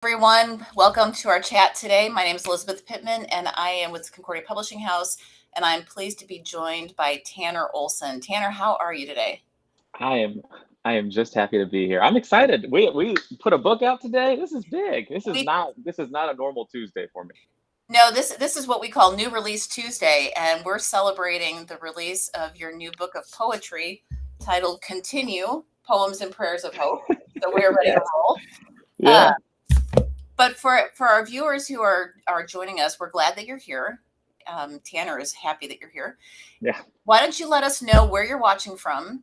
Everyone. Welcome to our chat today. My name is Elizabeth Pittman, and I am with Concordia Publishing House, and I'm pleased to be joined by Tanner Olson. Tanner, how are you today? I am I am just happy to be here. I'm excited. We put a book out today. This is big. We This is not a normal Tuesday for me. No, this is what we call New Release Tuesday, and we're celebrating the release of your new book of poetry titled "Continue: Poems and Prayers of Hope." So we're ready to Yes. roll. Uh, Yeah. but for our viewers who are joining us, we're glad that you're here. Tanner is happy that you're here. Yeah. Why don't you let us know where you're watching from?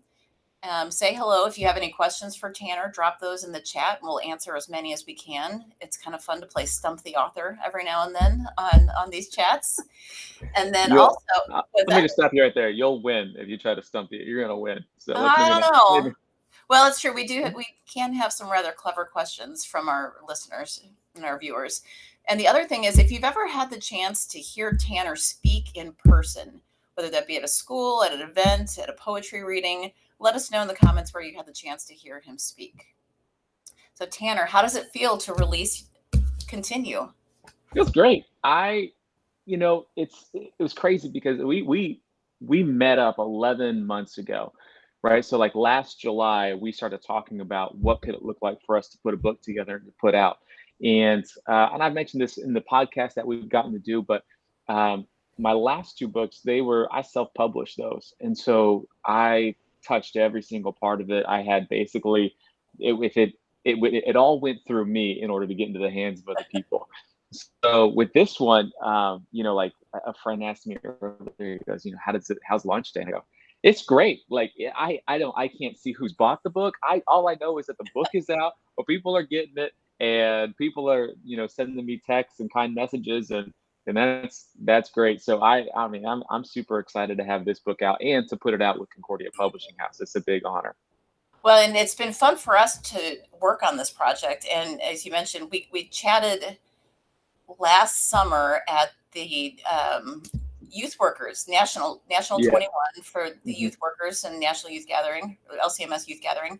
Say hello. If you have any questions for Tanner, drop those in the chat and we'll answer as many as we can. It's kind of fun to play Stump the Author every now and then on these chats. And then You'll also, with Let me that, just stop you right there. You'll win if you try to stump it. You're gonna win. So let's I maybe don't not know. maybe. Well, it's true. We can have some rather clever questions from our listeners and our viewers. And the other thing is, if you've ever had the chance to hear Tanner speak in person, whether that be at a school, at an event, at a poetry reading, let us know in the comments where you had the chance to hear him speak. So, Tanner, how does it feel to release Continue? Feels great. It was crazy because we met up 11 months ago, right? So like last July, we started talking about what could it look like for us to put a book together and to put out. And I've mentioned this in the podcast that we've gotten to do, but um, my last two books, I self-published those, and so I touched every single part of it. I had basically, if it all went through me in order to get into the hands of other people. So with this one, like a friend asked me earlier, he goes, how's launch day? And I go, it's great. Like I can't see who's bought the book. All I know is that the book is out, or people are getting it, and people are, sending me texts and kind messages, and that's great. So I mean, I'm super excited to have this book out and to put it out with Concordia Publishing House. It's a big honor. Well, and it's been fun for us to work on this project. And as you mentioned, we chatted last summer at the youth workers national Yeah. 21 for the Hmm. youth workers and national youth gathering, LCMS youth gathering,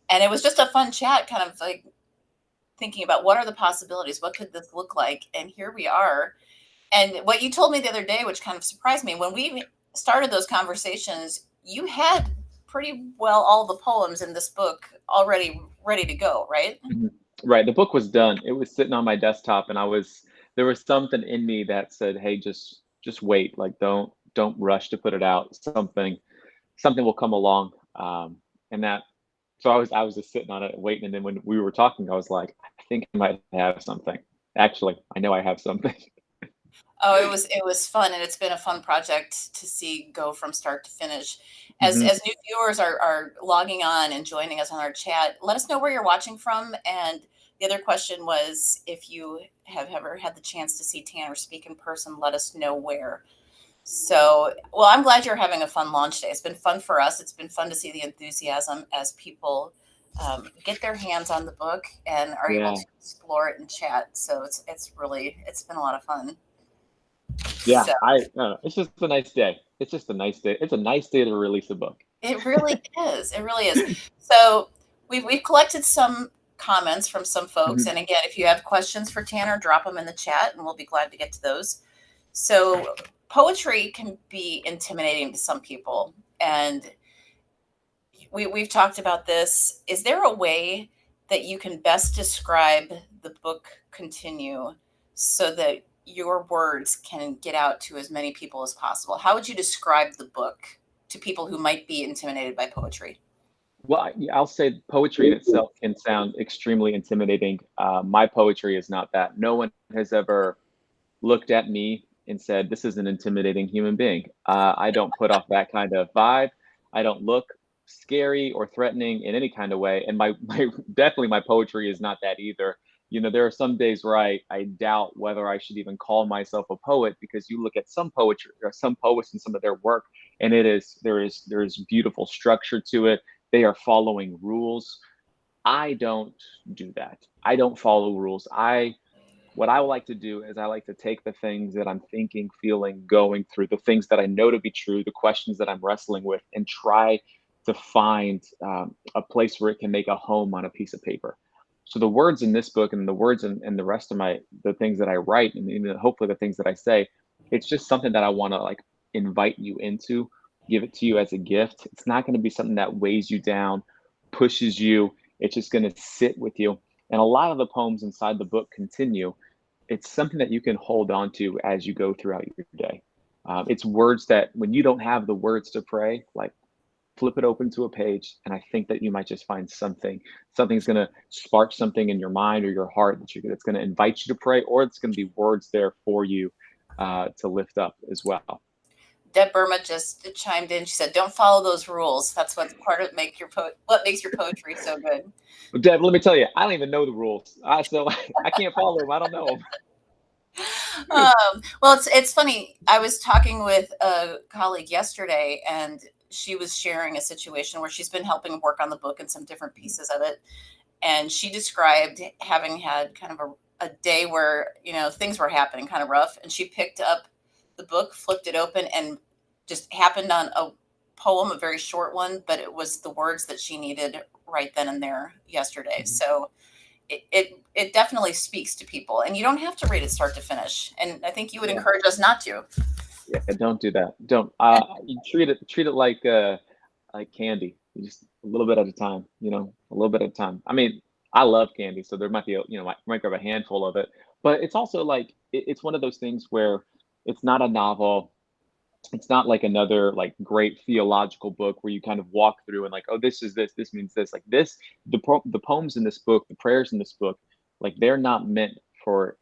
and it was just a fun chat, kind of like thinking about what are the possibilities, what could this look like, and here we are. And what you told me the other day, which kind of surprised me, when we started those conversations, you had pretty well all the poems in this book already ready to go, right? Hmm. Right. The book was done. It was sitting on my desktop, and there was something in me that said, "Hey, just wait. Like, don't rush to put it out. Something will come along." And that, so I was just sitting on it waiting, and then when we were talking, I was like, "I think I might have something. Actually, I know I have something." Oh, it was fun, and it's been a fun project to see go from start to finish. As Hmm. as new viewers are logging on and joining us on our chat, let us know where you're watching from. And the other question was, if you have ever had the chance to see Tanner speak in person, let us know where. So, well, I'm glad you're having a fun launch day. It's been fun for us. It's been fun to see the enthusiasm as people get their hands on the book and are able Yeah. to explore it and chat. So it's been a lot of fun. Yeah. So It's just a nice day. It's just a nice day. It's a nice day to release a book. it really is. It really is. So we've collected some comments from some folks, Mhm. and again, if you have questions for Tanner, drop them in the chat, and we'll be glad to get to those. So poetry can be intimidating to some people, and we've talked about this. Is there a way that you can best describe the book Continue so that your words can get out to as many people as possible? How would you describe the book to people who might be intimidated by poetry? Well, I'll say poetry in itself can sound extremely intimidating. My poetry is not that. No one has ever looked at me and said, "This is an intimidating human being." I don't put off that kind of vibe. I don't look scary or threatening in any kind of way. And my definitely my poetry is not that either. There are some days where I doubt whether I should even call myself a poet, because you look at some poetry or some poets and some of their work, and there is beautiful structure to it. They are following rules. I don't do that. I don't follow rules. I What I like to do is I like to take the things that I'm thinking, feeling, going through, the things that I know to be true, the questions that I'm wrestling with, and try to find a place where it can make a home on a piece of paper. So the words in this book and the words and the rest of the things that I write and even hopefully the things that I say, it's just something that I want to like invite you into, give it to you as a gift. It's not going to be something that weighs you down, pushes you. It's just going to sit with you. And a lot of the poems inside the book continue. It's something that you can hold on to as you go throughout your day. It's words that when you don't have the words to pray, like flip it open to a page, and I think that you might just find something. Something's going to spark something in your mind or your heart that's going to invite you to pray, or it's going to be words there for you to lift up as well. Deb Burma just chimed in. She said, "Don't follow those rules. That's what's part of what makes your poetry so good." But Deb, let me tell you, I don't even know the rules, so I can't follow them. I don't know them. Well, it's funny. I was talking with a colleague yesterday, and she was sharing a situation where she's been helping work on the book and some different pieces of it. And she described having had kind of a day where, things were happening kind of rough. And she picked up the book, flipped it open, and just happened on a poem, a very short one, but it was the words that she needed right then and there yesterday. Mhm. So it definitely speaks to people, and you don't have to read it start to finish. And I think you would Yeah, encourage us not to. yeah. Don't do that. Don't. You treat it like candy. You just a little bit at a time. A little bit at a time. I mean, I love candy, so there might be might grab a handful of it, but it's also like it's one of those things where it's not a novel. It's not like another like great theological book where you kind of walk through and like, oh, this is this means this, like this. The poems in this book, the prayers in this book, like they're not meant for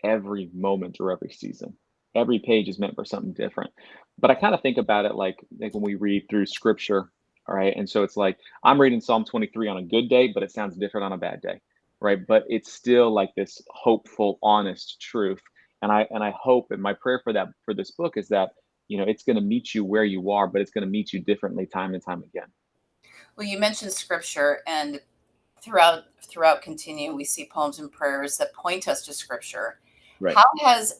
every moment or every season. Every page is meant for something different. But I kind of think about it like when we read through scripture, all right? And so it's like I'm reading Psalm 23 on a good day, but it sounds different on a bad day, right? But it's still like this hopeful, honest truth. And I hope, and my prayer for this book is that it's going to meet you where you are, but it's going to meet you differently time and time again. Well, you mentioned scripture, and throughout continue, we see poems and prayers that point us to scripture. Right.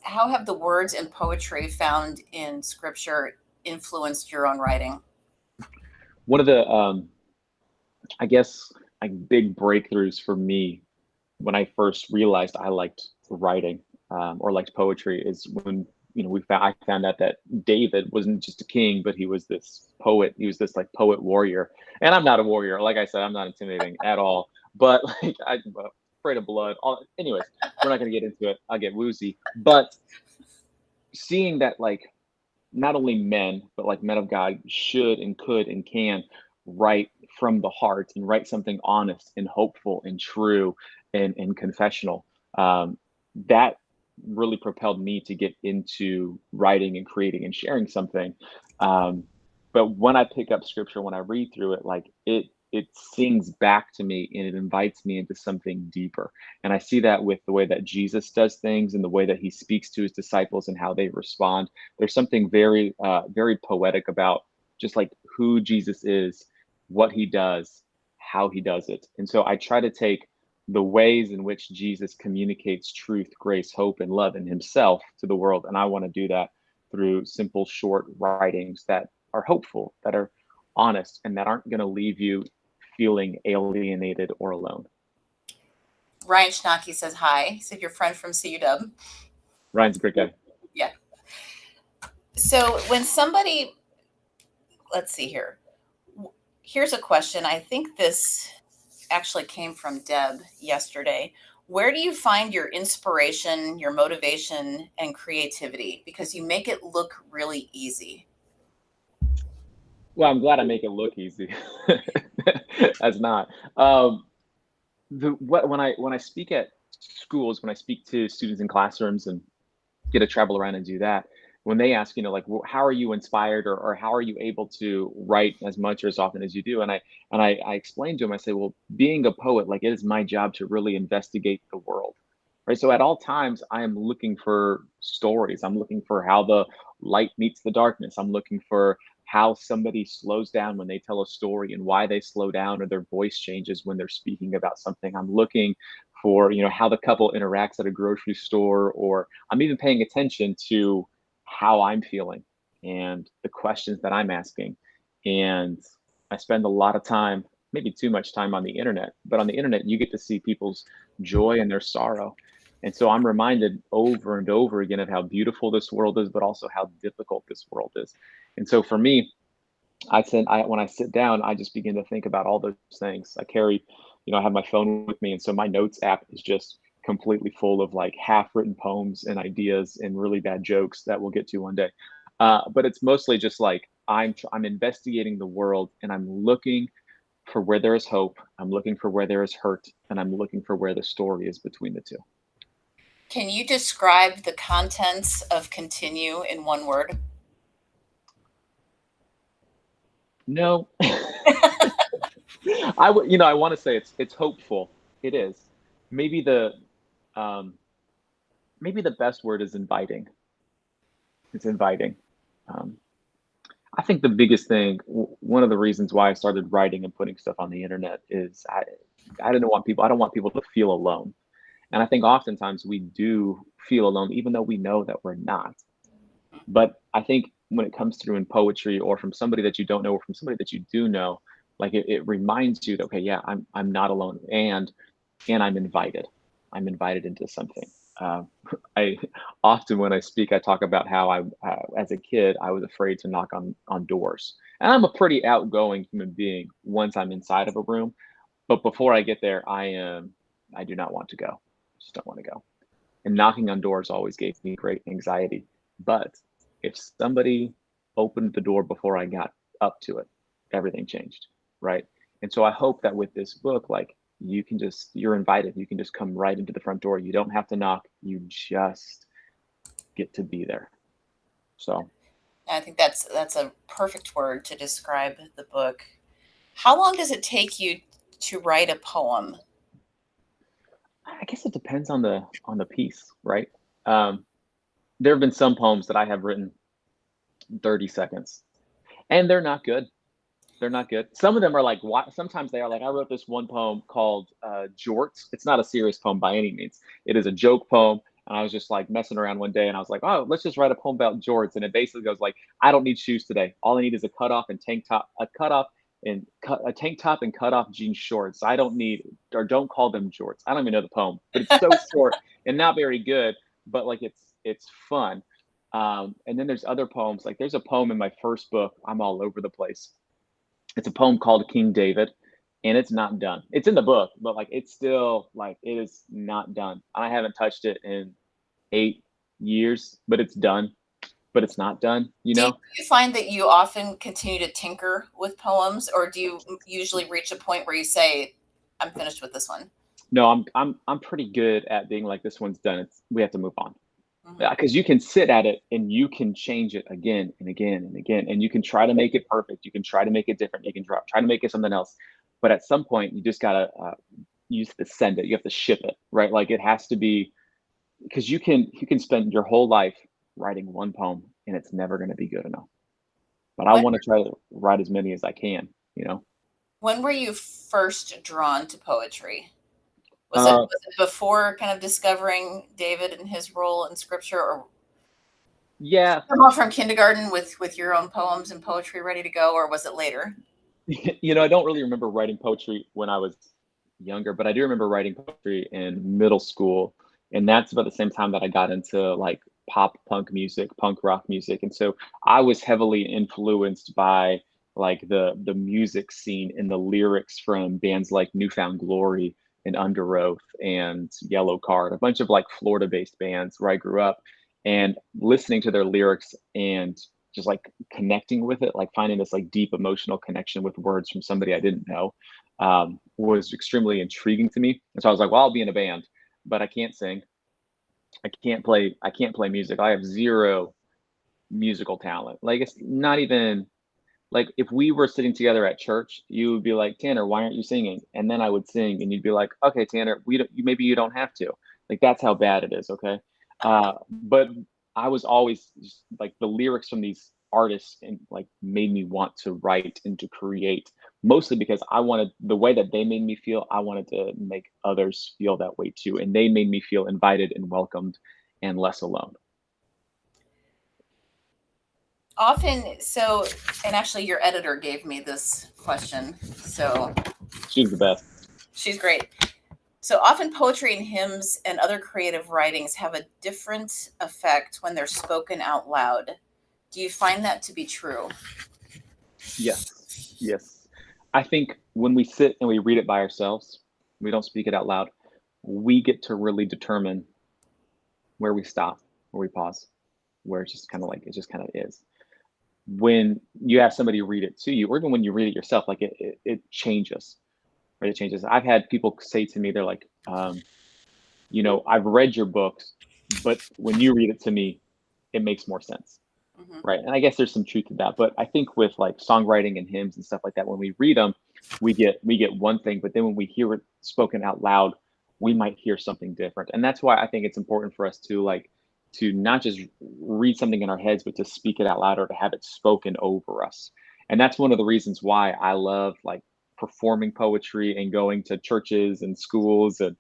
How have the words and poetry found in scripture influenced your own writing? One of the I guess like big breakthroughs for me when I first realized I liked writing or liked poetry is when I found out that David wasn't just a king, but he was this poet. He was this like poet warrior. And I'm not a warrior. Like I said, I'm not intimidating at all. But like I'm afraid of blood. Anyways, we're not going to get into it. I'll get woozy. But seeing that like not only men, but like men of God should and could and can write from the heart and write something honest and hopeful and true and confessional. That really propelled me to get into writing and creating and sharing something. Um, but when I pick up scripture, when I read through it, like it sings back to me and it invites me into something deeper. And I see that with the way that Jesus does things and the way that he speaks to his disciples and how they respond. There's something very, very poetic about just like who Jesus is, what he does, how he does it. And so I try to take the ways in which Jesus communicates truth, grace, hope, and love in himself to the world. And I want to do that through simple, short writings that are hopeful, that are honest, and that aren't going to leave you feeling alienated or alone. Ryan Schnacke says hi. He said your friend from CUW. Ryan's a great guy. Yeah. So when somebody, let's see here. Here's a question. I think this actually came from Deb yesterday. Where do you find your inspiration, your motivation, and creativity? Because you make it look really easy. Well, I'm glad I make it look easy. That's not. Um, when I speak at schools, when I speak to students in classrooms and get to travel around and do that, when they ask, like, well, how are you inspired or how are you able to write as much or as often as you do? And I explain to them, I say, well, being a poet, like it is my job to really investigate the world. Right. So at all times I am looking for stories. I'm looking for how the light meets the darkness. I'm looking for how somebody slows down when they tell a story and why they slow down or their voice changes when they're speaking about something. I'm looking for, how the couple interacts at a grocery store, or I'm even paying attention to how I'm feeling and the questions that I'm asking. And I spend a lot of time maybe too much time on the internet, but on the internet, you get to see people's joy and their sorrow. And so I'm reminded over and over again of how beautiful this world is, but also how difficult this world is. And so for me, when I sit down, I just begin to think about all those things. I carry, I have my phone with me, and so my notes app is just completely full of like half-written poems and ideas and really bad jokes that we'll get to one day. But it's mostly just like I'm investigating the world, and I'm looking for where there is hope. I'm looking for where there is hurt, and I'm looking for where the story is between the two. Can you describe the contents of Continue in one word? No, I want to say it's hopeful. It is. Maybe the um, maybe the best word is inviting. It's inviting. Um, I think the biggest thing, one of the reasons why I started writing and putting stuff on the internet is I don't want people to feel alone. And I think oftentimes we do feel alone, even though we know that we're not. But I think when it comes through in poetry or from somebody that you don't know or from somebody that you do know, like it reminds you that, okay, yeah, I'm not alone, and I'm invited. I'm invited into something. Uh, I often when I speak, I talk about how as a kid, I was afraid to knock on doors, and I'm a pretty outgoing human being once I'm inside of a room. But before I get there, I do not want to go. Just don't want to go. And knocking on doors always gave me great anxiety. But if somebody opened the door before I got up to it, everything changed, right? And so I hope that with this book, like you're invited. You can just come right into the front door. You don't have to knock. You just get to be there. So I think that's a perfect word to describe the book. How long does it take you to write a poem? I guess it depends on the piece, right? Um, there have been some poems that I have written 30 seconds, and they're not good. They're not good. Some of them are like, why, sometimes they are like, I wrote this one poem called Jorts. It's not a serious poem by any means. It is a joke poem. And I was just like messing around one day and I was like, oh, let's just write a poem about jorts. And it basically goes like, I don't need shoes today. All I need is a cutoff and tank top, a tank top and cut off jean shorts. I don't need, or don't call them jorts. I don't even know the poem, but it's so short and not very good, but like it's fun. And then there's other poems. Like there's a poem in my first book. I'm all over the place. It's a poem called King David, and it's not done. It's in the book, but like it's still like it is not done. I haven't touched it in 8 years, but it's done. But it's not done, you Do know? you find that you often continue to tinker with poems, or do you usually reach a point where you say, I'm finished with this one? No, I'm pretty good at being like this one's done. We have to move on. Mhm. Yeah, because you can sit at it and you can change it again and again and again, and you can try to make it perfect. You can try to make it different. You can try to make it something else. But at some point, you just gotta use to send it. You have to ship it, right? Like it has to be because you can spend your whole life writing one poem and it's never going to be good enough. But I When want to try to write as many as I can. You know. when were you first drawn to poetry? Was it Uh, was it before kind of discovering David and his role in scripture, or yeah, come home from kindergarten with your own poems and poetry ready to go, or was it later? I don't really remember writing poetry when I was younger, but I do remember writing poetry in middle school, and that's about the same time that I got into like pop punk music, punk rock music, and so I was heavily influenced by like the music scene and the lyrics from bands like Newfound Glory and Under Oath and Yellow Card, a bunch of like Florida-based bands where I grew up, and listening to their lyrics and just like connecting with it, like finding this like deep emotional connection with words from somebody I didn't know, was extremely intriguing to me. And so I was like, well, I'll be in a band, but I can't sing. I can't play music. I have zero musical talent. Like it's not even like if we were sitting together at church, you would be like, Tanner, why aren't you singing? And then I would sing and you'd be like, okay, Tanner, maybe you don't have to. Like that's how bad it is, okay? But I was always just, like the lyrics from these artists and like made me want to write and to create, mostly because I wanted the way that they made me feel, I wanted to make others feel that way too. And they made me feel invited and welcomed and less alone. Often, so, and actually, your editor gave me this question. So, She's the best. She's great. So often poetry and hymns and other creative writings have a different effect when they're spoken out loud. Do you find that to be true? Yes. Yes. I think when we sit and we read it by ourselves, we don't speak it out loud, we get to really determine where we stop, where we pause, where it's just kind of like it just kind of is. When you have somebody read it to you, or even when you read it yourself, like it changes, right? It changes. I've had people say to me, they're like, I've read your books, but when you read it to me, it makes more sense. Hmm. Right. And I guess there's some truth to that. But I think with like songwriting and hymns and stuff like that, when we read them, we get one thing, but then when we hear it spoken out loud, we might hear something different. And that's why I think it's important for us to not just read something in our heads, but to speak it out loud or to have it spoken over us. And that's one of the reasons why I love like performing poetry and going to churches and schools and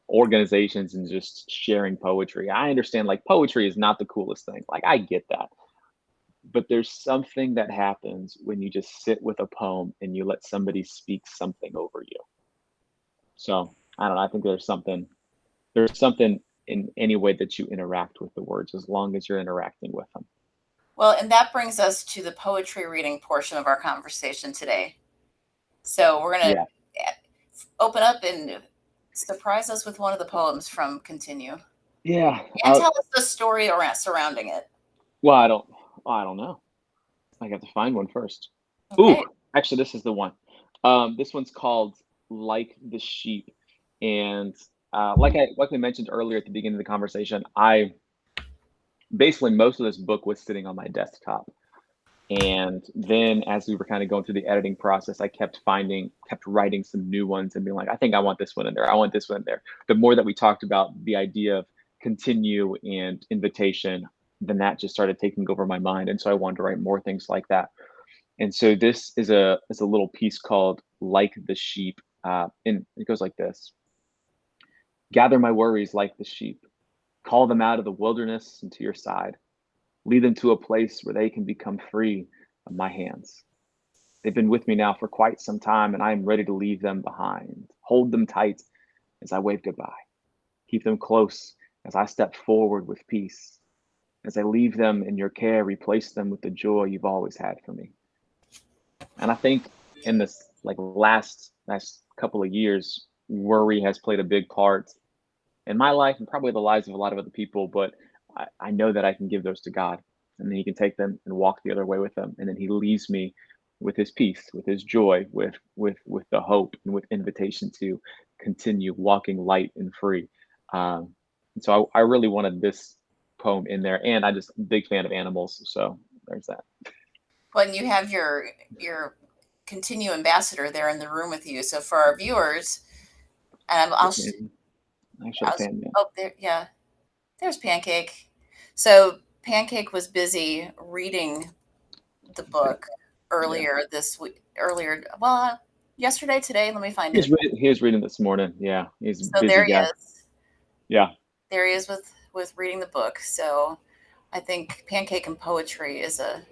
organizations and just sharing poetry. I understand like poetry is not the coolest thing. Like I get that. But there's something that happens when you just sit with a poem and you let somebody speak something over you. So I don't know. I think there's something in any way that you interact with the words, as long as you're interacting with them. Well, and that brings us to the poetry reading portion of our conversation today. So we're going to Yeah. open up and surprise us with one of the poems from Continue Yeah. and tell us the story around surrounding it. Well, I don't know. I have to find one first. Ooh, Okay. actually, this is the one. This one's called "Like the Sheep," and like we mentioned earlier at the beginning of the conversation, I basically most of this book was sitting on my desktop, and then as we were kind of going through the editing process, I kept writing some new ones and being like, I think I want this one in there. I want this one in there. The more that we talked about the idea of continue and invitation, then that just started taking over my mind, and so I wanted to write more things like that. And so this is a little piece called "Like the Sheep," and it goes like this: Gather my worries like the sheep, call them out of the wilderness into your side, lead them to a place where they can become free of my hands. They've been with me now for quite some time, and I am ready to leave them behind. Hold them tight as I wave goodbye. Keep them close as I step forward with peace. As I leave them in your care, replace them with the joy you've always had for me. And I think in this like last couple of years, worry has played a big part in my life and probably the lives of a lot of other people. But I know that I can give those to God, and then He can take them and walk the other way with them, and then He leaves me with His peace, with His joy, with the hope, and with invitation to continue walking light and free. And so I really wanted this poem in there, and I just big fan of animals, so there's that. When you have your Continue ambassador there in the room with you. So for our viewers, and Yes, ma'am. I should have I'll panned that. oh there, yeah, there's Pancake. So Pancake was busy reading the Yeah, book yeah. earlier this week. Earlier, well, yesterday, today. Let me find He's it. reading. He was reading this morning. Yeah, he's a So busy there he guy. is. Yeah, There he is with reading the book. So I think Pancake and poetry is a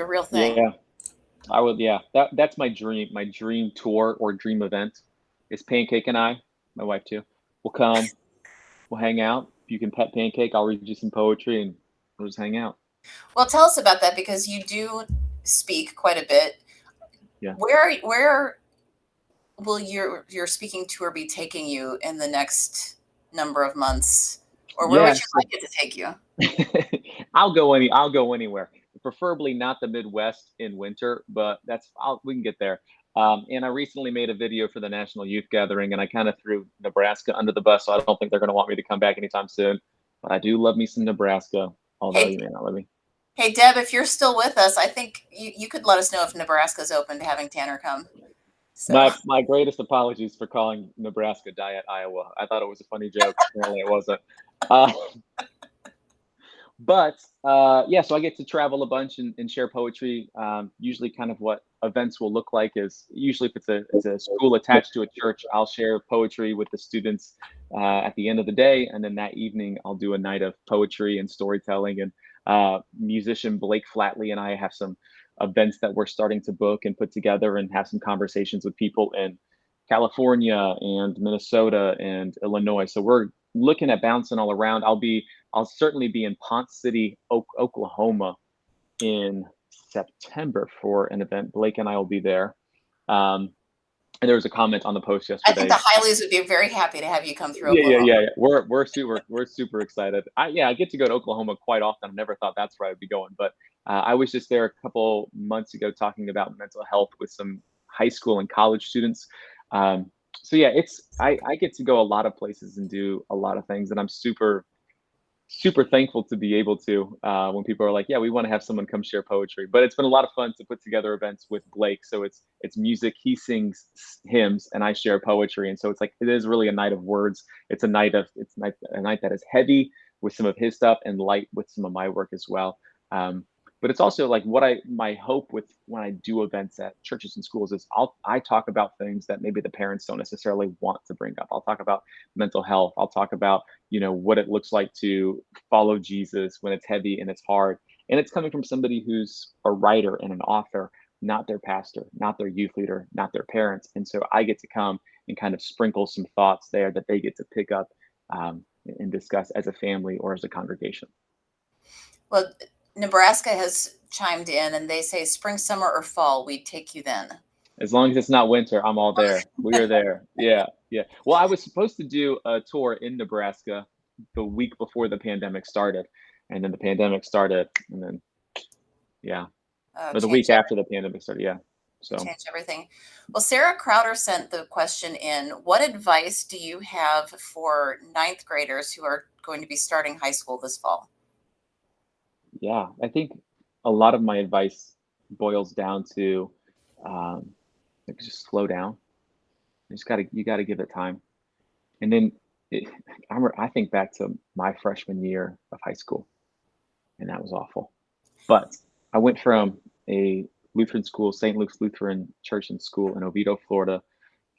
real thing. yeah. I would. Yeah, that's my dream. My dream tour or dream event is Pancake and I, my wife too. We'll come. We'll hang out. You can pet Pancake. I'll read you some poetry, and we'll just hang out. Well, tell us about that because you do speak quite a bit. Yeah. Where will your speaking tour be taking you in the next number of months, or where would Yeah. you So like it to take you? I'll go anywhere. Preferably not the Midwest in winter, but we can get there. And I recently made a video for the National Youth Gathering, and I kind of threw Nebraska under the bus, so I don't think they're going to want me to come back anytime soon. But I do love me some Nebraska, although Hey, you may not let me. hey, Deb, if you're still with us, I think you could let us know if Nebraska's open to having Tanner come. So, My greatest apologies for calling Nebraska Diet Iowa. I thought it was a funny joke. Apparently, it wasn't. Uh, but yeah, so I get to travel a bunch and share poetry. Usually, kind of what events will look like is usually if it's a school attached to a church, I'll share poetry with the students at the end of the day, and then that evening I'll do a night of poetry and storytelling. And musician Blake Flatley and I have some events that we're starting to book and put together and have some conversations with people in California and Minnesota and Illinois. So we're looking at bouncing all around. I'll certainly be in Ponce City, Oklahoma in September for an event. Blake and I will be there. And there was a comment on the post I think yesterday. the Highleys would be very happy to have you come through Yeah, yeah, Oklahoma. yeah, yeah. We're super excited. I get to go to Oklahoma quite often. I never thought that's where I'd be going, but I was just there a couple months ago talking about mental health with some high school and college students. So yeah, I get to go a lot of places and do a lot of things, and I'm super thankful to be able to when people are like, yeah, we want to have someone come share poetry. But it's been a lot of fun to put together events with Blake. So it's music, he sings hymns and I share poetry, and so it's like it is really a night of words. It's a night that is heavy with some of his stuff and light with some of my work as well. But it's also like my hope with when I do events at churches and schools is I talk about things that maybe the parents don't necessarily want to bring up. I'll talk about mental health. I'll talk about what it looks like to follow Jesus when it's heavy and it's hard. And it's coming from somebody who's a writer and an author, not their pastor, not their youth leader, not their parents. And so I get to come and kind of sprinkle some thoughts there that they get to pick up and discuss as a family or as a congregation. Well, Nebraska has chimed in and they say spring, summer, or fall, we'd take you then. As long as it's not winter, I'm all there. We are there. Yeah, yeah. Well, I was supposed to do a tour in Nebraska the week before the pandemic started, and then the pandemic started, and then yeah, or the week after the pandemic started. Yeah. So Change everything. Well, Sarah Crowder sent the question in. What advice do you have for ninth graders who are going to be starting high school this fall? yeah, I think a lot of my advice boils down to um, like just slow down. You gotta give it time, and then it, I think back to my freshman year of high school, and that was awful. But I went from a Lutheran school, St. Luke's Lutheran Church and School in Oviedo, Florida,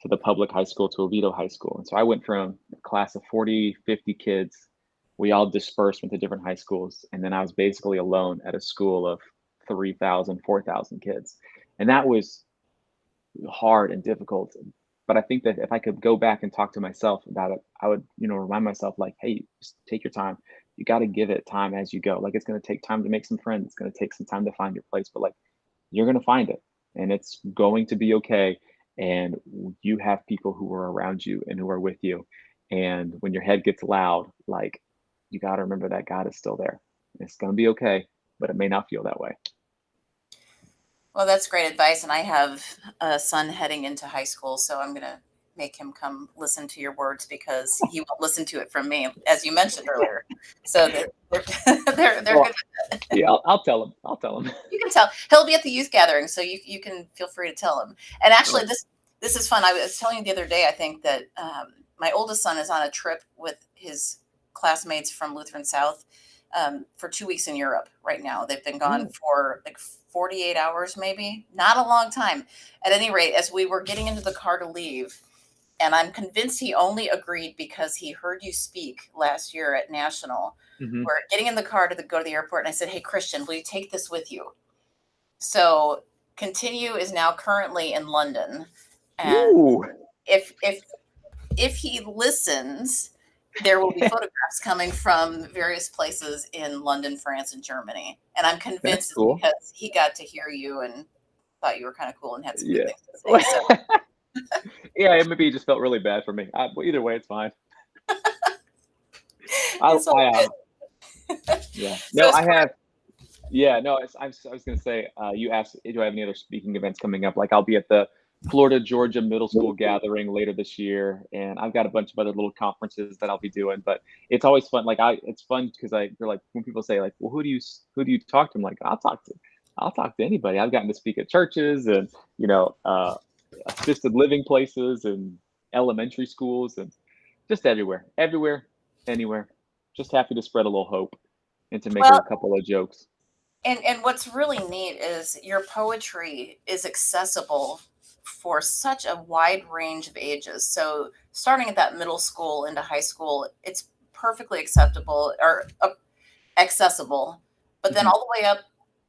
to the public high school to Oviedo High School. And so I went from a class of 40, 50 kids. We all dispersed went to different high schools. And then I was basically alone at a school of 3,000, 4,000 kids. And that was hard and difficult. But I think that if I could go back and talk to myself about it, I would, remind myself like, hey, just take your time. You got to give it time as you go. Like it's going to take time to make some friends. It's going to take some time to find your place, but like you're going to find it and it's going to be okay. And you have people who are around you and who are with you. And when your head gets loud, like you got to remember that God is still there. It's going to be okay, but it may not feel that way. Well, that's great advice. And I have a son heading into high school, so I'm going to make him come listen to your words because he won't listen to it from me, as you mentioned earlier. So they're Well, good. yeah, I'll tell him. I'll tell him. You can tell he'll be at the youth gathering, so you can feel free to tell him. And actually, Right. this is fun. I was telling you the other day. I think that my oldest son is on a trip with his classmates from Lutheran South for 2 weeks in Europe right now. They've been gone for like 48 hours, maybe not a long time. At any rate, as we were getting into the car to leave, and I'm convinced he only agreed because he heard you speak last year at National. Mm-hmm. We're getting in the car to go to the airport, and I said, "Hey, Christian, will you take this with you?" So Continue is now currently in London, and Ooh. if he listens, there will be photographs coming from various places in London, France, and Germany. And I'm convinced That's it's cool. because he got to hear you and thought you were kind of cool and had some good Yeah. things to say. So Yeah, maybe he just felt really bad for me. Well, either way, it's fine. I, it's all I, good. yeah. So No, as I far have. Yeah, no, I was going to say, you asked, do I have any other speaking events coming up? Like I'll be at the Florida Georgia Middle School Gathering later this year, and I've got a bunch of other little conferences that I'll be doing. But it's always fun. Like it's fun because they're like when people say like, well, who do you talk to? I'm like, I'll talk to anybody. I've gotten to speak at churches and assisted living places and elementary schools and just everywhere, anywhere. Just happy to spread a little hope and to make well, a couple of jokes. and what's really neat is your poetry is accessible for such a wide range of ages. So starting at that middle school into high school, it's perfectly acceptable or accessible. But then Mhm. all the way up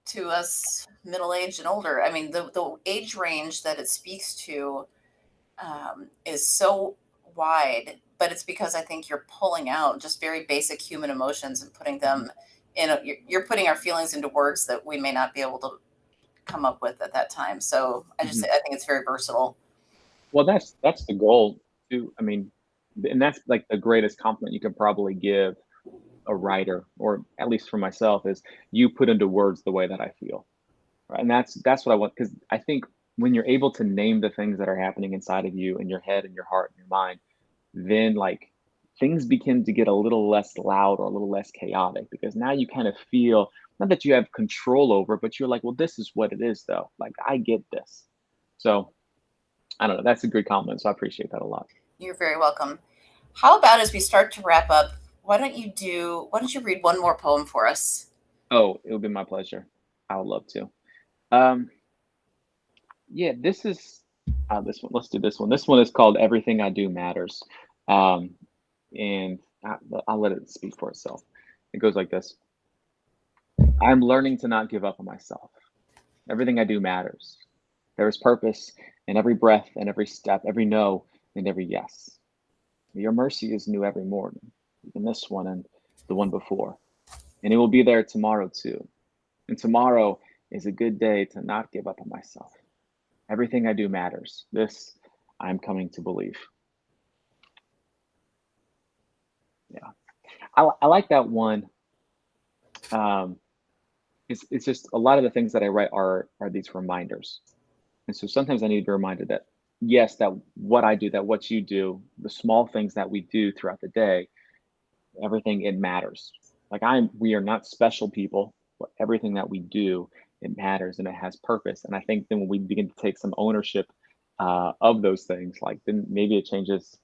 to us middle-aged and older. I mean, the age range that it speaks to is so wide, but it's because I think you're pulling out just very basic human emotions and putting Mhm. them you're putting our feelings into words that we may not be able to come up with at that time. So Mhm. I think it's very versatile. Well, that's the goal too. I mean, and that's like the greatest compliment you can probably give a writer, or at least for myself, is you put into words the way that I feel. Right? And that's what I want, because I think when you're able to name the things that are happening inside of you, in your head and your heart and your mind, then like things begin to get a little less loud or a little less chaotic, because now you kind of feel, not that you have control over, but you're like, well, this is what it is though. Like I get this. So I don't know. That's a good compliment. So I appreciate that a lot. You're very welcome. How about as we start to wrap up, why don't you read one more poem for us? Oh, it would be my pleasure. I would love to. Um, yeah, this is this one. Let's do this one. This one is called "Everything I Do Matters," um, and I'll let it speak for itself. It goes like this: I'm learning to not give up on myself. Everything I do matters. There is purpose in every breath and every step, every no and every yes. Your mercy is new every morning, even this one and the one before, and it will be there tomorrow too. And tomorrow is a good day to not give up on myself. Everything I do matters. This I'm coming to believe. Yeah, I like that one. Um, it's just a lot of the things that I write are these reminders, and so sometimes I need to be reminded that yes, that what I do, that what you do, the small things that we do throughout the day, everything it matters. Like we are not special people, but everything that we do, it matters and it has purpose. And I think then when we begin to take some ownership of those things, like then maybe it changes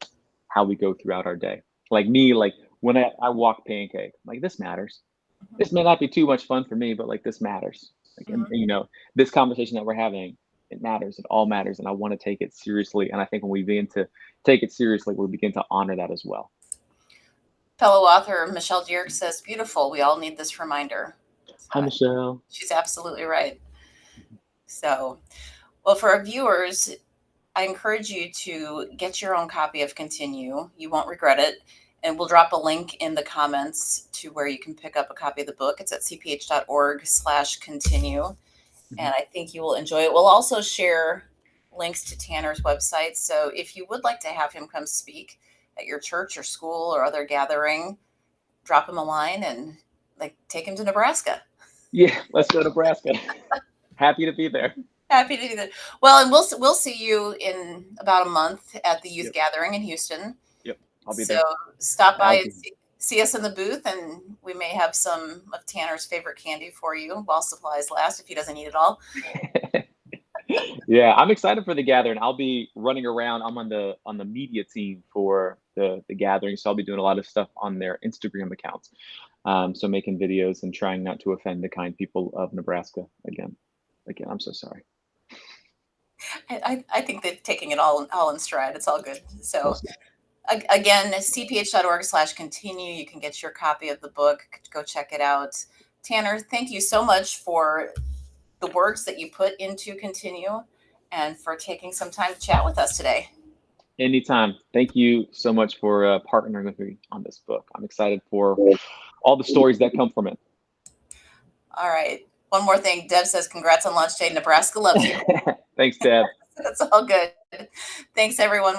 how we go throughout our day. Like me, like when I walk Pancake, like this matters. This may not be too much fun for me, but like this matters. Like Mhm. you know, this conversation that we're having, it matters. It all matters, and I want to take it seriously. And I think when we begin to take it seriously, we begin to honor that as well. Fellow author Michelle Dierk says, "Beautiful. We all need this reminder." So Hi, Michelle. she's absolutely right. So, well, for our viewers, I encourage you to get your own copy of Continue. You won't regret it. And we'll drop a link in the comments to where you can pick up a copy of the book. It's at cph.org/continue. Mhm. And I think you will enjoy it. We'll also share links to Tanner's website. So if you would like to have him come speak at your church or school or other gathering, drop him a line and like take him to Nebraska. Yeah, let's go to Nebraska. Happy to be there. Happy to do that. Well, and we'll see you in about a month at the youth Yep, gathering in Houston. yep. I'll be So there. stop by I'll and be. see us in the booth, and we may have some of Tanner's favorite candy for you while supplies last if he doesn't eat it all. Yeah, I'm excited for the gathering. I'll be running around. I'm on the media team for the gathering, so I'll be doing a lot of stuff on their Instagram accounts. So making videos and trying not to offend the kind people of Nebraska again. Again, I'm so sorry. I think they're taking it all in stride. It's all good. We'll So see. again, cph.org/continue. You can get your copy of the book. Go check it out. Tanner, thank you so much for the words that you put into Continue and for taking some time to chat with us today. Anytime. Thank you so much for partnering with me on this book. I'm excited for all the stories that come from All right. One more thing. Deb says, congrats on launch day. Nebraska loves you. it. Thanks, Deb. That's all good. Thanks, everyone.